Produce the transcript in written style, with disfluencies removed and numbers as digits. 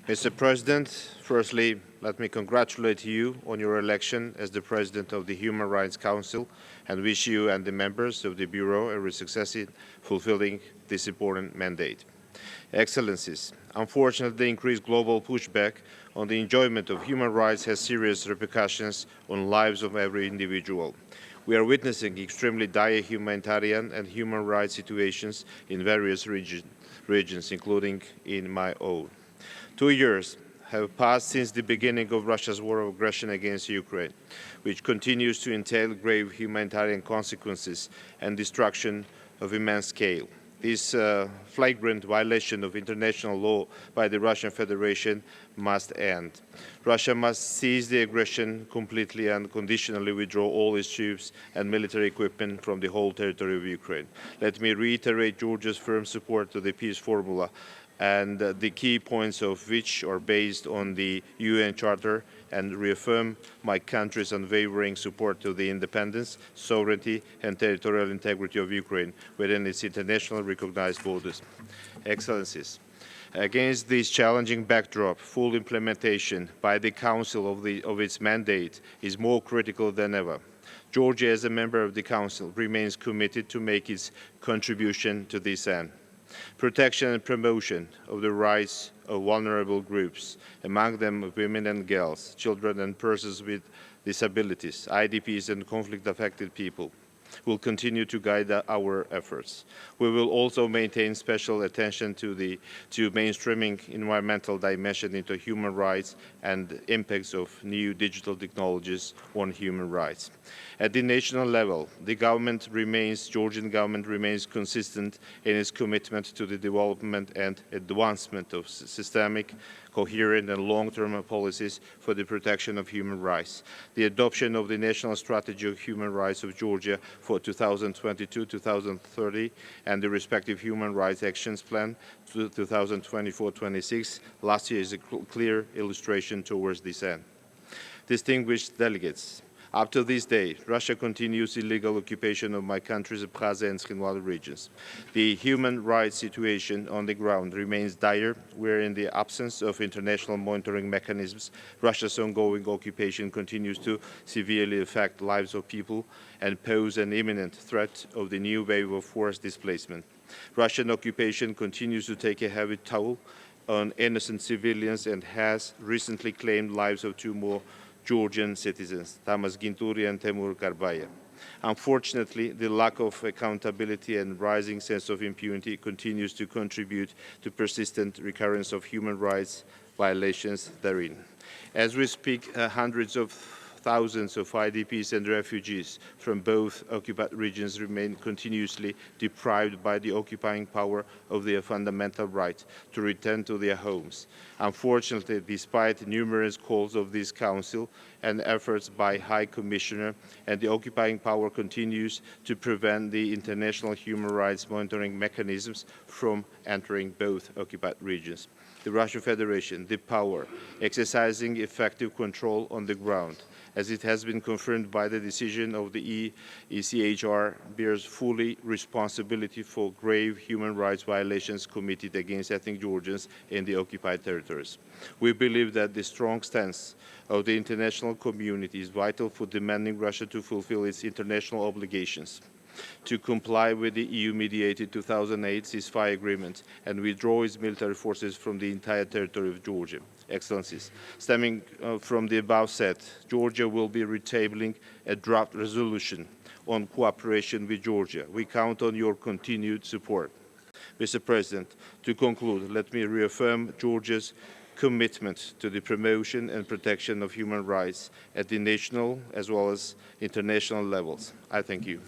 Mr. President, firstly, let me congratulate you on your election as the President of the Human Rights Council and wish you and the members of the Bureau every success in fulfilling this important mandate. Excellencies, unfortunately, the increased global pushback on the enjoyment of human rights has serious repercussions on lives of every individual. We are witnessing extremely dire humanitarian and human rights situations in various regions, including in my own. 2 years have passed since the beginning of Russia's war of aggression against Ukraine, which continues to entail grave humanitarian consequences and destruction of immense scale. This flagrant violation of international law by the Russian Federation must end. Russia must cease the aggression completely and conditionally withdraw all its troops and military equipment from the whole territory of Ukraine. Let me reiterate Georgia's firm support to the peace formula, and the key points of which are based on the UN Charter, and reaffirm my country's unwavering support to the independence, sovereignty and territorial integrity of Ukraine within its internationally recognized borders. Excellencies, against this challenging backdrop, full implementation by the Council of its mandate is more critical than ever. Georgia, as a member of the Council, remains committed to make its contribution to this end. Protection and promotion of the rights of vulnerable groups, among them women and girls, children and persons with disabilities, IDPs and conflict-affected people, will continue to guide our efforts. We will also maintain special attention to mainstreaming environmental dimension into human rights and impacts of new digital technologies on human rights. At the national level, the Georgian government remains consistent in its commitment to the development and advancement of systemic, coherent and long-term policies for the protection of human rights. The adoption of the National Strategy of Human Rights of Georgia for 2022-2030 and the respective Human Rights Actions Plan 2024-26 last year is a clear illustration towards this end. Distinguished delegates, up to this day, Russia continues illegal occupation of my country's Abkhazia and Tkhinvali regions. The human rights situation on the ground remains dire, where in the absence of international monitoring mechanisms, Russia's ongoing occupation continues to severely affect lives of people and pose an imminent threat of the new wave of forced displacement. Russian occupation continues to take a heavy toll on innocent civilians and has recently claimed lives of 2 more Georgian citizens, Tamas Ginturi and Temur Karbaya. Unfortunately, the lack of accountability and rising sense of impunity continues to contribute to persistent recurrence of human rights violations therein. As we speak, hundreds of thousands of IDPs and refugees from both occupied regions remain continuously deprived by the occupying power of their fundamental right to return to their homes. Unfortunately, despite numerous calls of this Council and efforts by High Commissioner, and the occupying power continues to prevent the international human rights monitoring mechanisms from entering both occupied regions. The Russian Federation, the power exercising effective control on the ground, as it has been confirmed by the decision of the ECHR, bears fully responsibility for grave human rights violations committed against ethnic Georgians in the occupied territories. We believe that the strong stance of the international community is vital for demanding Russia to fulfill its international obligations, to comply with the EU-mediated 2008 ceasefire agreement and withdraw its military forces from the entire territory of Georgia. Excellencies, stemming from the above said, Georgia will be retabling a draft resolution on cooperation with Georgia. We count on your continued support. Mr. President, to conclude, let me reaffirm Georgia's commitment to the promotion and protection of human rights at the national as well as international levels. I thank you.